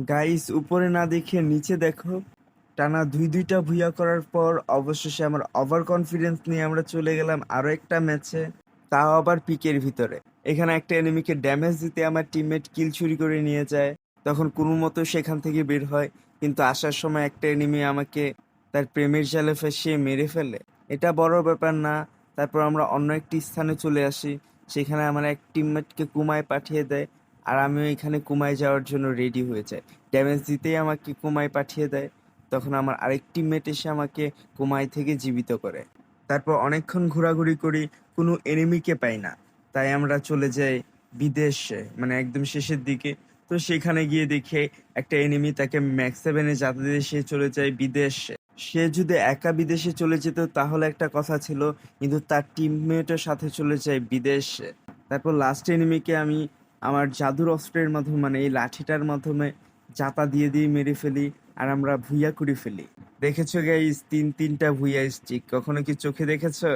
Guys, উপরে না দেখে নিচে দেখো। টানা দুইটা ভুইয়া করার পর অবশেষে আমার ওভার কনফিডেন্স নিয়ে আমরা চলে গেলাম আরো একটা ম্যাচে, তাও আবার পিকের ভিতরে। এখানে একটা এনিমিকে ড্যামেজ দিতে আমার টিমমেট কিল চুরি করে নিয়ে যায়। তখন কোনো মতো সেখান থেকে বের হয়, কিন্তু আসার সময় একটা এনিমি আমাকে তার প্রেমের জালে ফাঁসিয়ে মেরে ফেলে। এটা বড় ব্যাপার না। তারপর আমরা অন্য একটি স্থানে চলে আসি। সেখানে আমার এক টিমমেটকে কুমায় পাঠিয়ে দেয়, আর আমিও এখানে কুমায় যাওয়ার জন্য রেডি হয়ে যাই। ড্যামেজ দিতেই আমাকে কুমায় পাঠিয়ে দেয়। তখন আমার আরেক টিমমেট এসে আমাকে কুমায় থেকে জীবিত করে। তারপর অনেকক্ষণ ঘোরাঘুরি করি, কোনো এনিমিকে পাই না। তাই আমরা চলে যাই বিদেশে, মানে একদম শেষের দিকে। তো সেখানে গিয়ে দেখে একটা এনিমি, তাকে ম্যাক্স 7-এ যাতে দিয়ে সে চলে যায় বিদেশে। সে যদি একা বিদেশে চলে যেত তাহলে একটা কথা ছিল, কিন্তু তার টিমমেটের সাথে চলে যায় বিদেশে। তারপর লাস্ট এনিমিকে আমি আমার জাদুর অস্ত্রের মাধ্যমে, মানে এই লাঠিটার মাধ্যমে জাতা দিয়ে দিয়ে মেরে ফেলি, আর আমরা ভুইয়া করে ফেলি। দেখেছো গাইস, তিনটা ভুইয়া স্টিক কখনো কি চোখে দেখেছো?